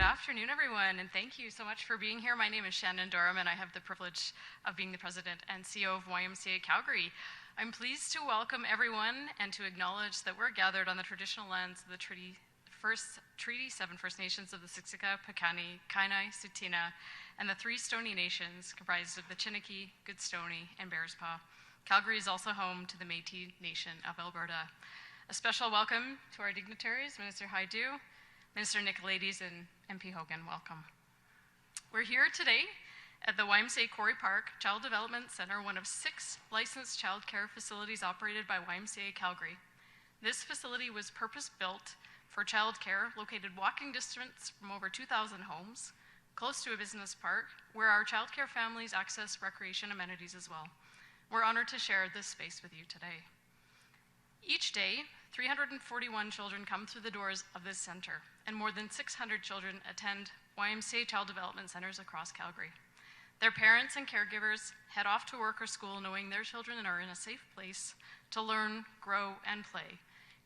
Good afternoon, everyone, and thank you so much for being here. My name is Shannon Doram, and I have the privilege of being the president and CEO of YMCA Calgary. I'm pleased to welcome everyone and to acknowledge that we're gathered on the traditional lands of the Treaty 7 First Nations of the Siksika, Piikani, Kainai, Tsuut'ina, and the three Stoney Nations comprised of the Chiniki, Goodstoney, and Bearspaw. Calgary is also home to the Métis Nation of Alberta. A special welcome to our dignitaries, Minister Hajdu, Minister Nicolaides, and MP Hogan, welcome. We're here today at the YMCA Corey Park Child Development Centre, one of 6 licensed childcare facilities operated by YMCA Calgary. This facility was purpose-built for childcare, located walking distance from over 2,000 homes, close to a business park, where our childcare families access recreation amenities as well. We're honored to share this space with you today. Each day, 341 children come through the doors of this centre, and more than 600 children attend YMCA Child Development Centres across Calgary. Their parents and caregivers head off to work or school knowing their children are in a safe place to learn, grow, and play,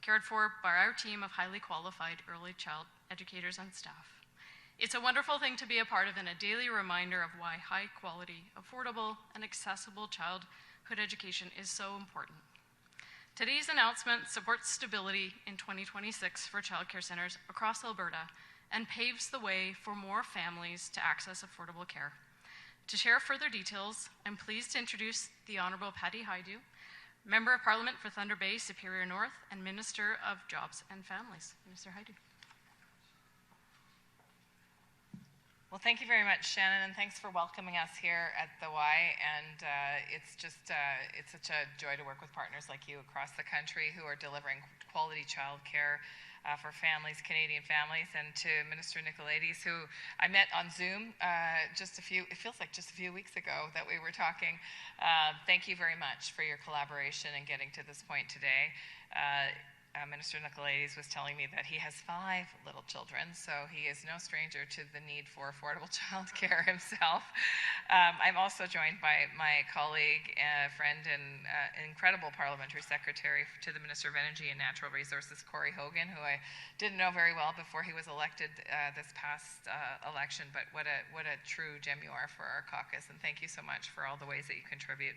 cared for by our team of highly qualified early child educators and staff. It's a wonderful thing to be a part of and a daily reminder of why high-quality, affordable, and accessible childhood education is so important. Today's announcement supports stability in 2026 for childcare centres across Alberta and paves the way for more families to access affordable care. To share further details, I'm pleased to introduce the Honourable Patty Hajdu, Member of Parliament for Thunder Bay, Superior North, and Minister of Jobs and Families. Minister Hajdu. Well, thank you very much, Shannon, and thanks for welcoming us here at the Y. And it's such a joy to work with partners like you across the country who are delivering quality childcare for families, Canadian families, and to Minister Nicolaides, who I met on Zoom it feels like just a few weeks ago that we were talking. Thank you very much for your collaboration in getting to this point today. Minister Nicolaides was telling me that he has 5 little children, so he is no stranger to the need for affordable childcare himself. I'm also joined by my colleague, friend, and incredible parliamentary secretary to the Minister of Energy and Natural Resources, Corey Hogan, who I didn't know very well before he was elected this past election, but what a true gem you are for our caucus, and thank you so much for all the ways that you contribute.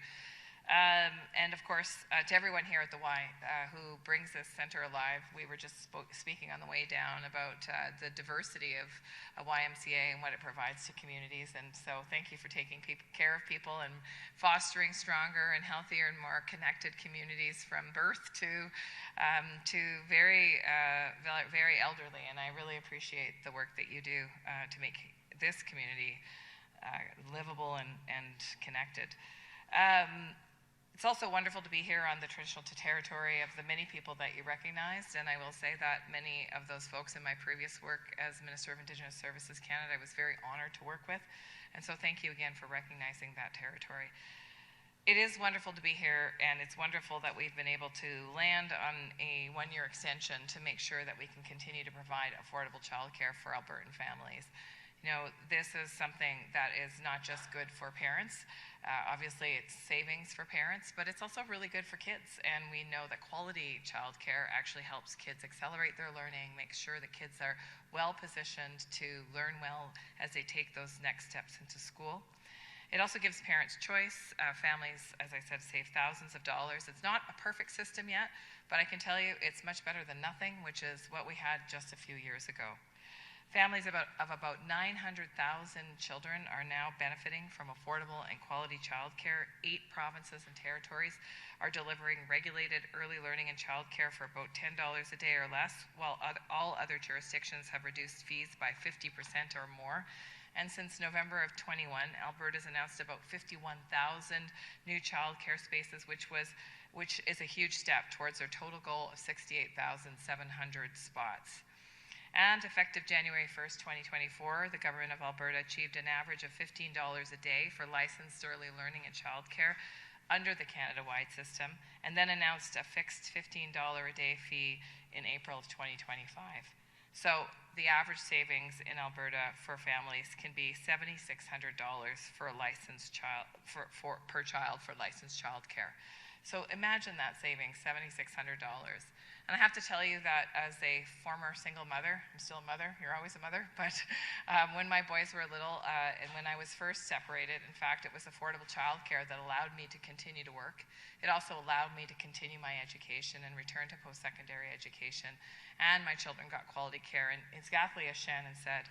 And of course, to everyone here at the Y who brings this centre alive. We were just speaking on the way down about the diversity of YMCA and what it provides to communities. And so thank you for taking care of people and fostering stronger and healthier and more connected communities from birth to very elderly. And I really appreciate the work that you do to make this community livable and connected. It's also wonderful to be here on the traditional territory of the many people that you recognized, and I will say that many of those folks in my previous work as Minister of Indigenous Services Canada, I was very honored to work with, and so thank you again for recognizing that territory. It is wonderful to be here, and it's wonderful that we've been able to land on a 1-year extension to make sure that we can continue to provide affordable childcare for Albertan families. You know, this is something that is not just good for parents. Obviously, it's savings for parents, but it's also really good for kids. And we know that quality childcare actually helps kids accelerate their learning, make sure that kids are well positioned to learn well as they take those next steps into school. It also gives parents choice. Families, as I said, save thousands of dollars. It's not a perfect system yet, but I can tell you it's much better than nothing, which is what we had just a few years ago. Families of about 900,000 children are now benefiting from affordable and quality childcare. 8 provinces and territories are delivering regulated early learning and childcare for about $10 a day or less, while all other jurisdictions have reduced fees by 50% or more. And since November of 21, Alberta's announced about 51,000 new childcare spaces, which is a huge step towards their total goal of 68,700 spots. And effective January 1st, 2024, the Government of Alberta achieved an average of $15 a day for licensed early learning and childcare under the Canada-wide system, and then announced a fixed $15 a day fee in April of 2025. So the average savings in Alberta for families can be $7,600 for a licensed child per child for licensed childcare. So imagine that savings, $7,600. And I have to tell you that as a former single mother, I'm still a mother, you're always a mother, but when my boys were little and when I was first separated, in fact, it was affordable childcare that allowed me to continue to work. It also allowed me to continue my education and return to post-secondary education. And my children got quality care. And exactly as Shannon said,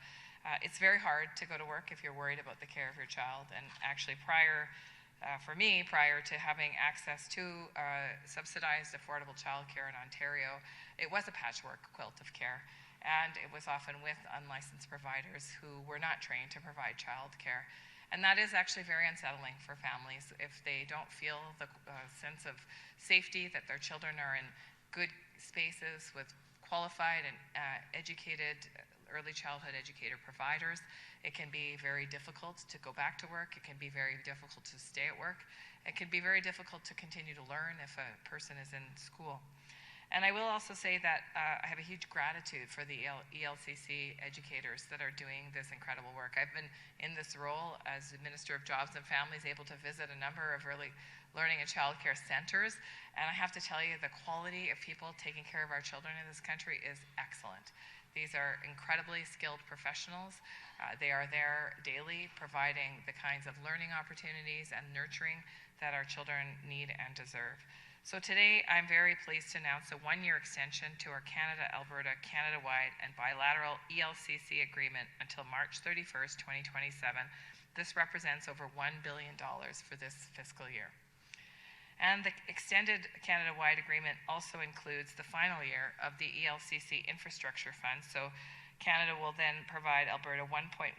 it's very hard to go to work if you're worried about the care of your child. And actually for me, prior to having access to subsidized affordable childcare in Ontario, it was a patchwork quilt of care. And it was often with unlicensed providers who were not trained to provide childcare. And that is actually very unsettling for families if they don't feel the sense of safety, that their children are in good spaces with qualified and educated early childhood educator providers. It can be very difficult to go back to work. It can be very difficult to stay at work. It can be very difficult to continue to learn if a person is in school. And I will also say that I have a huge gratitude for the ELCC educators that are doing this incredible work. I've been in this role as Minister of Jobs and Families, able to visit a number of early learning and childcare centers, and I have to tell you the quality of people taking care of our children in this country is excellent. These are incredibly skilled professionals. They are there daily providing the kinds of learning opportunities and nurturing that our children need and deserve. So today I'm very pleased to announce a one-year extension to our Canada-Alberta, Canada-wide and bilateral ELCC agreement until March 31st, 2027. This represents over $1 billion for this fiscal year. And the extended Canada-wide agreement also includes the final year of the ELCC infrastructure fund. So Canada will then provide Alberta $1.17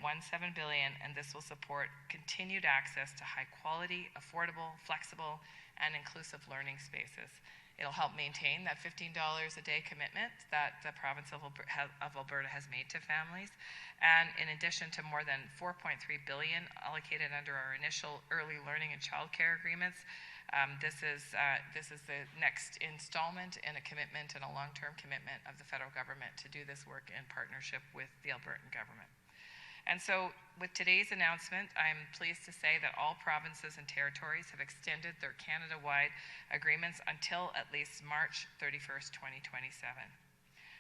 billion, and this will support continued access to high quality, affordable, flexible, and inclusive learning spaces. It'll help maintain that $15 a day commitment that the province of Alberta has made to families. And in addition to more than $4.3 billion allocated under our initial early learning and childcare agreements, this is the next installment in a commitment and a long-term commitment of the federal government to do this work in partnership with the Albertan government. And so with today's announcement, I'm pleased to say that all provinces and territories have extended their Canada-wide agreements until at least March 31st, 2027.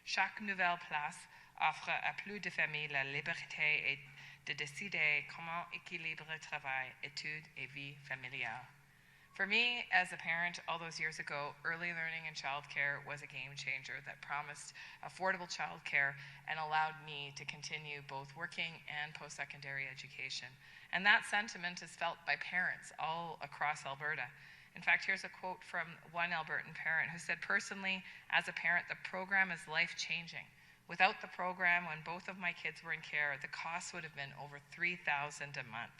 Chaque nouvelle place offre à plus de familles la liberté de décider comment équilibrer travail, études et vie familiale. For me, as a parent all those years ago, early learning and childcare was a game changer that promised affordable childcare and allowed me to continue both working and post-secondary education. And that sentiment is felt by parents all across Alberta. In fact, here's a quote from one Albertan parent who said, "Personally, as a parent, the program is life-changing. Without the program, when both of my kids were in care, the cost would have been over $3,000 a month.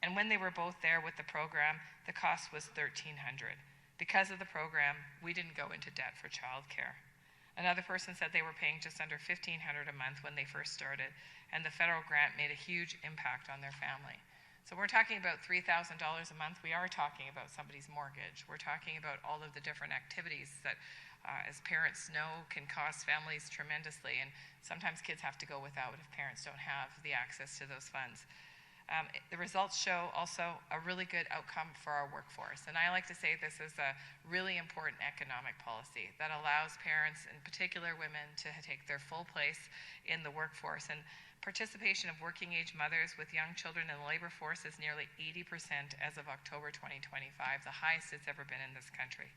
And when they were both there with the program, the cost was $1,300. Because of the program, we didn't go into debt for childcare." Another person said they were paying just under $1,500 a month when they first started, and the federal grant made a huge impact on their family. So we're talking about $3,000 a month. We are talking about somebody's mortgage. We're talking about all of the different activities that, as parents know, can cost families tremendously, and sometimes kids have to go without if parents don't have the access to those funds. The results show also a really good outcome for our workforce. And I like to say this is a really important economic policy that allows parents, in particular women, to take their full place in the workforce. And participation of working age mothers with young children in the labor force is nearly 80% as of October 2025, the highest it's ever been in this country.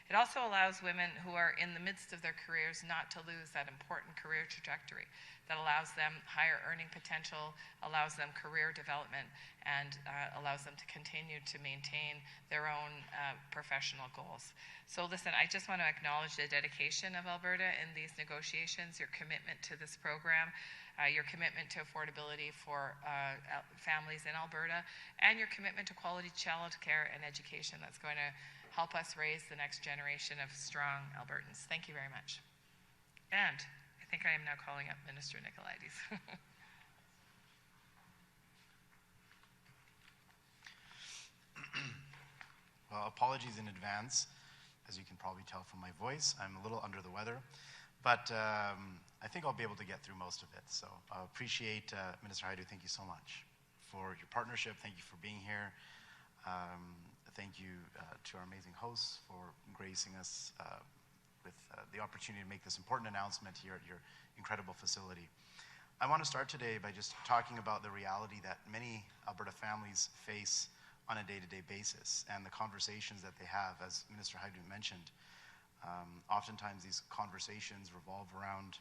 It also allows women who are in the midst of their careers not to lose that important career trajectory that allows them higher earning potential, allows them career development, and allows them to continue to maintain their own professional goals. So listen, I just want to acknowledge the dedication of Alberta in these negotiations, your commitment to this program, your commitment to affordability for families in Alberta, and your commitment to quality childcare and education that's going to help us raise the next generation of strong Albertans. Thank you very much. And I think I am now calling up Minister Nicolaides. Well, apologies in advance. As you can probably tell from my voice, I'm a little under the weather, but I think I'll be able to get through most of it. So I appreciate, Minister Hajdu, thank you so much for your partnership. Thank you for being here. Thank you to our amazing hosts for gracing us with the opportunity to make this important announcement here at your incredible facility. I want to start today by just talking about the reality that many Alberta families face on a day-to-day basis and the conversations that they have, as Minister Hajdu mentioned. Oftentimes these conversations revolve around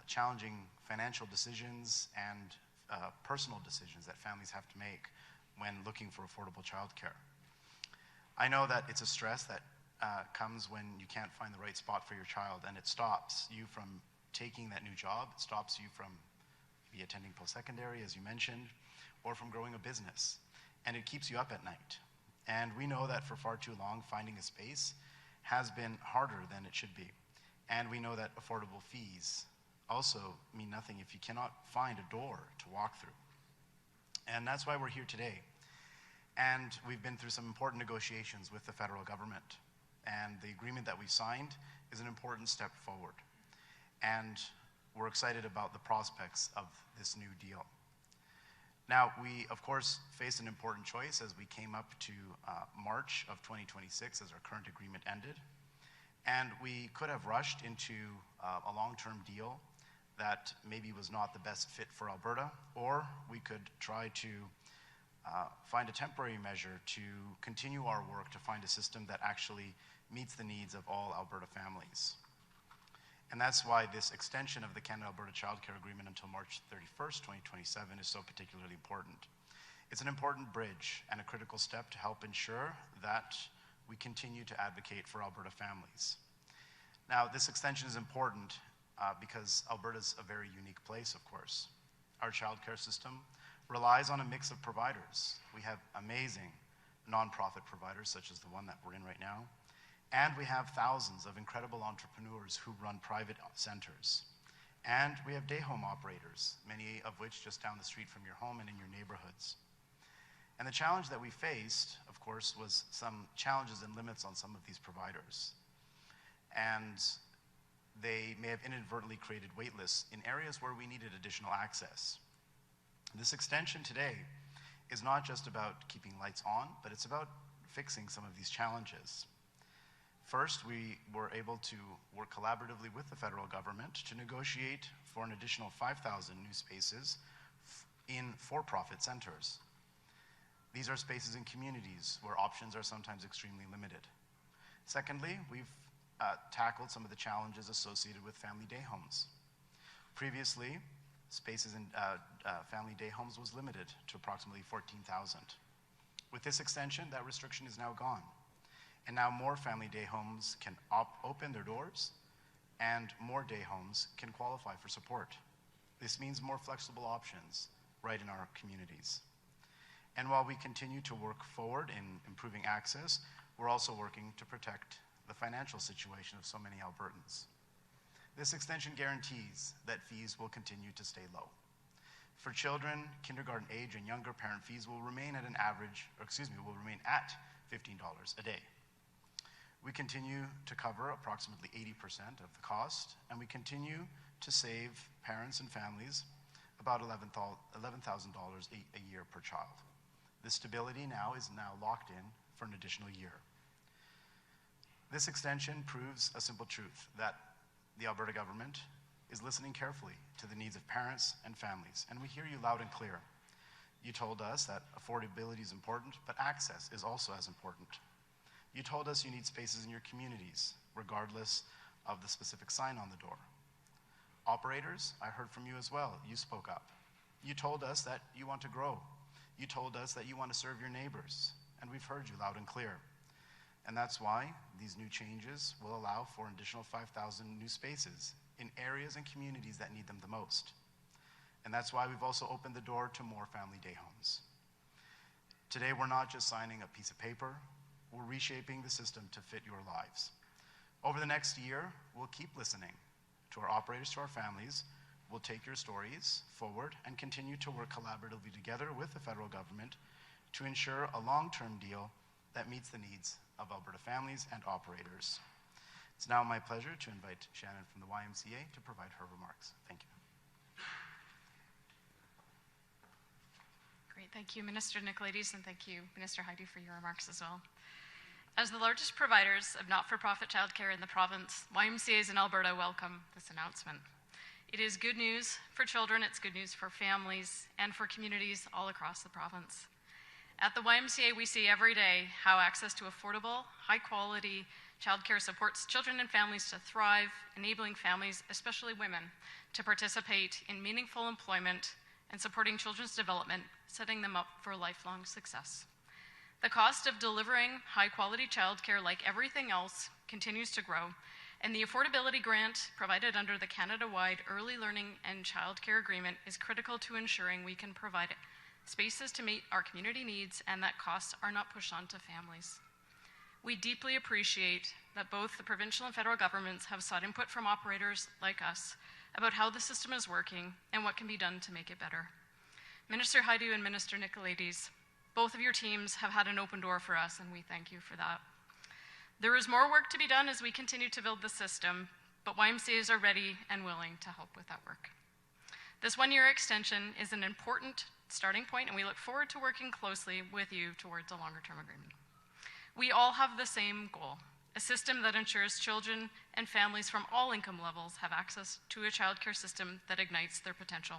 challenging financial decisions and personal decisions that families have to make when looking for affordable childcare. I know that it's a stress that comes when you can't find the right spot for your child, and it stops you from taking that new job. It stops you from maybe attending post-secondary, as you mentioned, or from growing a business. And it keeps you up at night. And we know that for far too long, finding a space has been harder than it should be. And we know that affordable fees also mean nothing if you cannot find a door to walk through. And that's why we're here today. And we've been through some important negotiations with the federal government. And the agreement that we signed is an important step forward. And we're excited about the prospects of this new deal. Now, we, of course, faced an important choice as we came up to March of 2026 as our current agreement ended. And we could have rushed into a long-term deal that maybe was not the best fit for Alberta, or we could try to find a temporary measure to continue our work to find a system that actually meets the needs of all Alberta families. And that's why this extension of the Canada-Alberta Childcare Agreement until March 31st, 2027 is so particularly important. It's an important bridge and a critical step to help ensure that we continue to advocate for Alberta families. Now, this extension is important because Alberta's a very unique place, of course. Our childcare system relies on a mix of providers. We have amazing nonprofit providers, such as the one that we're in right now. And we have thousands of incredible entrepreneurs who run private centers. And we have day home operators, many of which just down the street from your home and in your neighborhoods. And the challenge that we faced, of course, was some challenges and limits on some of these providers. And they may have inadvertently created wait lists in areas where we needed additional access. This extension today is not just about keeping lights on, but it's about fixing some of these challenges. First, we were able to work collaboratively with the federal government to negotiate for an additional 5,000 new spaces in for-profit centers. These are spaces in communities where options are sometimes extremely limited. Secondly, we've tackled some of the challenges associated with family day homes. Previously, spaces in family day homes was limited to approximately 14,000. With this extension, that restriction is now gone. And now more family day homes can open their doors, and more day homes can qualify for support. This means more flexible options right in our communities. And while we continue to work forward in improving access, we're also working to protect the financial situation of so many Albertans. This extension guarantees that fees will continue to stay low. For children, kindergarten age and younger, parent fees will remain at will remain at $15 a day. We continue to cover approximately 80% of the cost, and we continue to save parents and families about $11,000 a year per child. This stability now is locked in for an additional year. This extension proves a simple truth, that the Alberta government is listening carefully to the needs of parents and families, and we hear you loud and clear. You told us that affordability is important, but access is also as important. You told us you need spaces in your communities, regardless of the specific sign on the door. Operators, I heard from you as well. You spoke up. You told us that you want to grow. You told us that you want to serve your neighbors, and we've heard you loud and clear. And that's why these new changes will allow for an additional 5,000 new spaces in areas and communities that need them the most. And that's why we've also opened the door to more family day homes. Today, we're not just signing a piece of paper, we're reshaping the system to fit your lives. Over the next year, we'll keep listening to our operators, to our families. We'll take your stories forward and continue to work collaboratively together with the federal government to ensure a long-term deal that meets the needs of Alberta families and operators. It's now my pleasure to invite Shannon from the YMCA to provide her remarks. Thank you. Great, thank you, Minister Nicolaides, and thank you, Minister Hajdu, for your remarks as well. As the largest providers of not-for-profit childcare in the province, YMCAs in Alberta welcome this announcement. It is good news for children, it's good news for families, and for communities all across the province. At the YMCA, we see every day how access to affordable, high-quality childcare supports children and families to thrive, enabling families, especially women, to participate in meaningful employment and supporting children's development, setting them up for lifelong success. The cost of delivering high-quality childcare, like everything else, continues to grow, and the affordability grant provided under the Canada-wide Early Learning and Childcare Agreement is critical to ensuring we can provide spaces to meet our community needs and that costs are not pushed onto families. We deeply appreciate that both the provincial and federal governments have sought input from operators like us about how the system is working and what can be done to make it better. Minister Hajdu and Minister Nicolaides, both of your teams have had an open door for us, and we thank you for that. There is more work to be done as we continue to build the system, but YMCAs are ready and willing to help with that work. This one-year extension is an important starting point, and we look forward to working closely with you towards a longer-term agreement. We all have the same goal, a system that ensures children and families from all income levels have access to a childcare system that ignites their potential.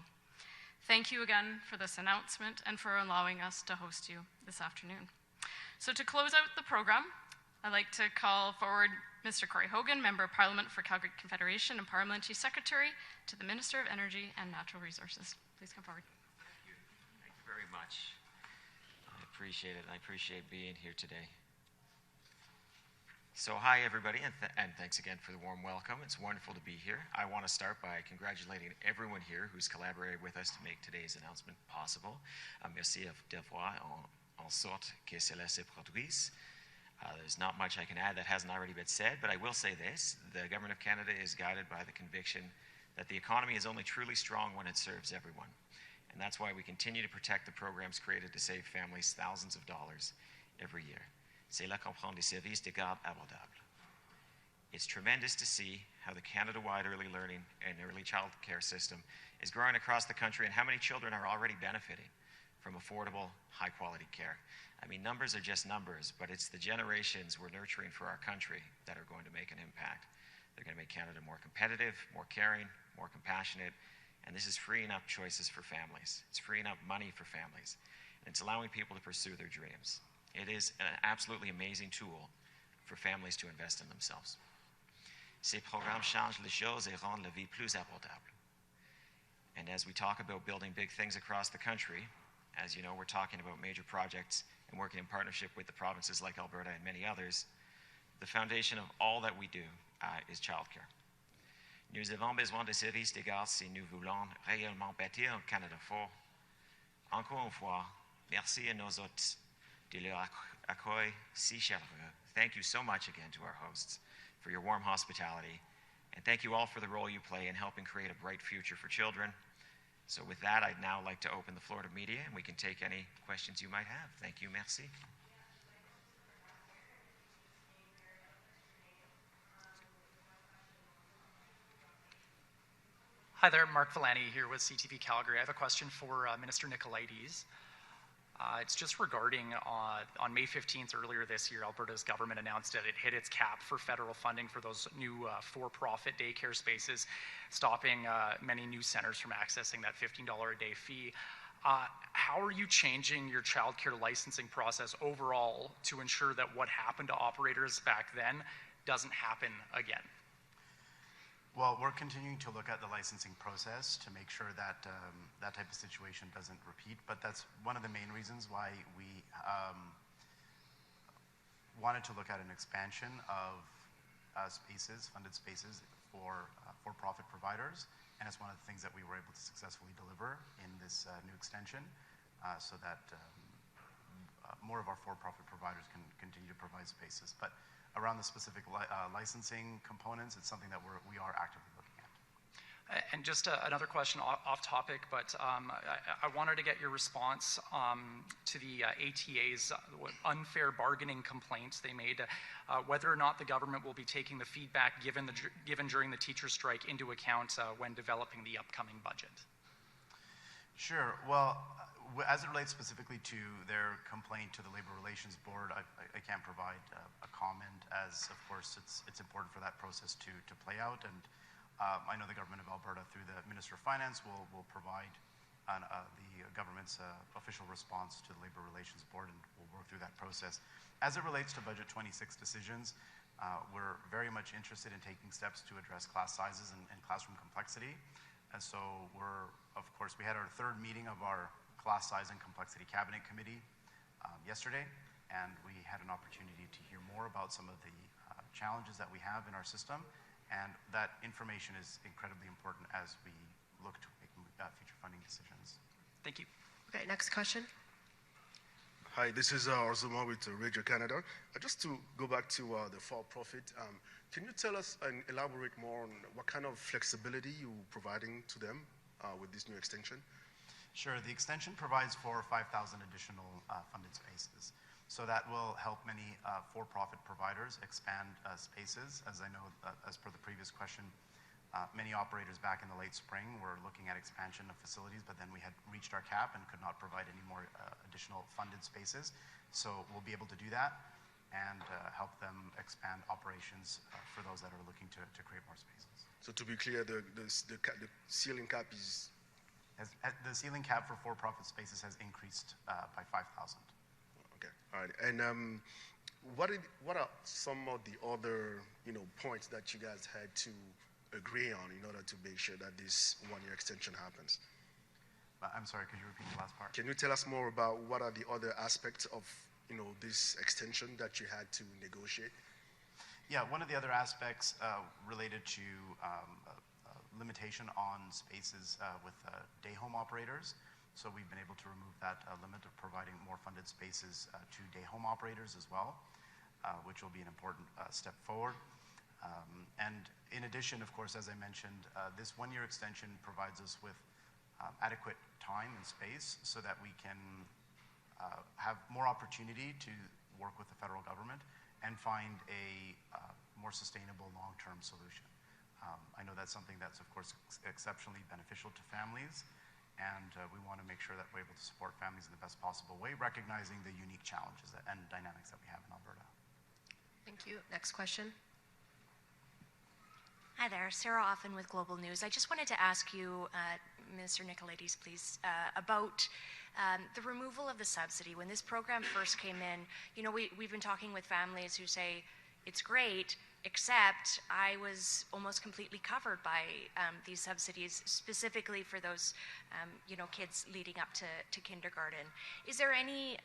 Thank you again for this announcement and for allowing us to host you this afternoon. So to close out the program, I'd like to call forward Mr. Corey Hogan, Member of Parliament for Calgary Confederation and Parliamentary Secretary to the Minister of Energy and Natural Resources. Please come forward. Thank you. Thank you very much. I appreciate it. I appreciate being here today. So hi, everybody, and thanks again for the warm welcome. It's wonderful to be here. I want to start by congratulating everyone here who's collaborated with us to make today's announcement possible. Merci de voir en sorte que cela se produise. There's not much I can add that hasn't already been said, but I will say this. The Government of Canada is guided by the conviction that the economy is only truly strong when it serves everyone. And that's why we continue to protect the programs created to save families thousands of dollars every year. C'est là qu'on prend des services de garde abordables. It's tremendous to see how the Canada-wide early learning and early child care system is growing across the country and how many children are already benefiting from affordable, high-quality care. I mean, numbers are just numbers, but it's the generations we're nurturing for our country that are going to make an impact. They're going to make Canada more competitive, more caring, more compassionate, and this is freeing up choices for families. It's freeing up money for families, and it's allowing people to pursue their dreams. It is an absolutely amazing tool for families to invest in themselves. Ces programmes changent les choses et rendent la vie plus abordable. And as we talk about building big things across the country, as you know, we're talking about major projects and working in partnership with the provinces like Alberta and many others. The foundation of all that we do is childcare. Nous avons besoin de services de garde si nous voulons réellement bâtir un Canada fort. Encore une fois, merci à nos hôtes de leur accueil si chaleureux. Thank you so much again to our hosts for your warm hospitality, and thank you all for the role you play in helping create a bright future for children. So with that, I'd now like to open the floor to media, and we can take any questions you might have. Thank you, merci. Hi there, Mark Villani here with CTV Calgary. I have a question for Minister Nicolaides. It's just regarding on May 15th earlier this year, Alberta's government announced that it hit its cap for federal funding for those new for-profit daycare spaces, stopping many new centers from accessing that $15 a day fee. How are you changing your childcare licensing process overall to ensure that what happened to operators back then doesn't happen again? Well, we're continuing to look at the licensing process to make sure that that type of situation doesn't repeat, but that's one of the main reasons why we wanted to look at an expansion of spaces, funded spaces for-profit providers, and it's one of the things that we were able to successfully deliver in this new extension so that more of our for-profit providers can continue to provide spaces. But around the specific licensing components, it's something that we are actively looking at. And just another question off topic, but I wanted to get your response to the ATA's unfair bargaining complaints they made, whether or not the government will be taking the feedback given during the teacher strike into account when developing the upcoming budget. Sure. Well, as it relates specifically to their complaint to the Labor Relations Board, I can't provide a comment, as of course it's important for that process to play out. And I know the government of Alberta, through the Minister of Finance, will provide the government's official response to the Labor Relations Board, and we'll work through that process. As it relates to Budget 26 decisions, we're very much interested in taking steps to address class sizes and classroom complexity. And so we had our third meeting of our Class Size and Complexity Cabinet Committee yesterday, and we had an opportunity to hear more about some of the challenges that we have in our system, and that information is incredibly important as we look to make future funding decisions. Thank you. Okay, next question. Hi, this is Arzuma with Radio Canada. Just to go back to the for-profit, can you tell us and elaborate more on what kind of flexibility you're providing to them with this new extension? Sure. The extension provides for 5,000 additional funded spaces. So that will help many for-profit providers expand spaces. As I know, as per the previous question, many operators back in the late spring were looking at expansion of facilities, but then we had reached our cap and could not provide any more additional funded spaces. So we'll be able to do that and help them expand operations for those that are looking to create more spaces. So to be clear, the ceiling cap is... The ceiling cap for for-profit spaces has increased by 5,000. Okay, all right. And what are some of the other points that you guys had to agree on in order to make sure that this one-year extension happens? I'm sorry, could you repeat the last part? Can you tell us more about what are the other aspects of this extension that you had to negotiate? Yeah, one of the other aspects related to limitation on spaces with day home operators. So we've been able to remove that limit of providing more funded spaces to day home operators as well, which will be an important step forward. And in addition, of course, as I mentioned, this one-year extension provides us with adequate time and space so that we can have more opportunity to work with the federal government and find a more sustainable long-term solution. I know that's something that's, of course, exceptionally beneficial to families, and we want to make sure that we're able to support families in the best possible way, recognizing the unique challenges and dynamics that we have in Alberta. Thank you. Next question. Hi there, Sarah Offen with Global News. I just wanted to ask you, Mr. Nicolaides, please, about the removal of the subsidy. When this program first came in, we've been talking with families who say, it's great, except I was almost completely covered by these subsidies, specifically for those, kids leading up to kindergarten. Is there any,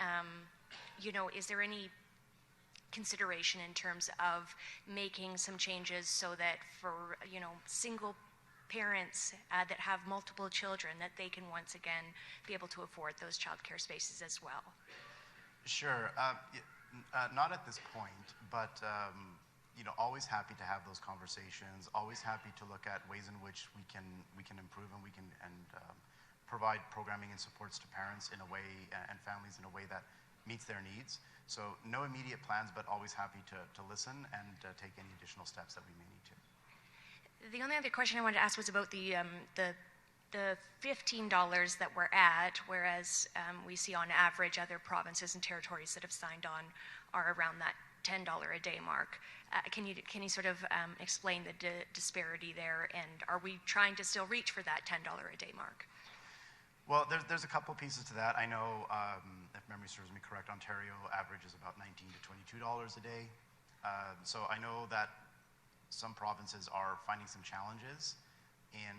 consideration in terms of making some changes so that for single parents that have multiple children, that they can once again be able to afford those childcare spaces as well? Sure. Not at this point, but always happy to have those conversations. Always happy to look at ways in which we can improve and we can provide programming and supports to parents in a way and families in a way that meets their needs. So no immediate plans, but always happy to listen and take any additional steps that we may need to. The only other question I wanted to ask was about the $15 that we're at, whereas we see on average other provinces and territories that have signed on are around that $10 a day mark. Can you sort of explain the disparity there, and are we trying to still reach for that $10 a day mark? Well, there's a couple pieces to that. I know, if memory serves me correct, Ontario averages about $19 to $22 a day. So I know that some provinces are finding some challenges in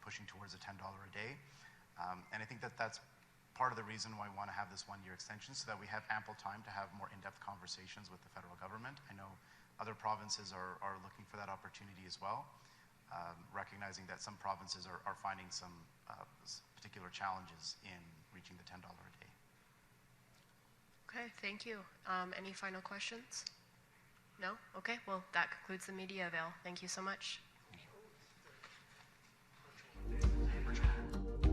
pushing towards a $10 a day. And I think that's part of the reason why we want to have this one-year extension, so that we have ample time to have more in-depth conversations with the federal government. I know other provinces are looking for that opportunity as well, recognizing that some provinces are finding some particular challenges in reaching the $10 a day. Okay, thank you. Any final questions? No? Okay, well, that concludes the media avail. Thank you so much.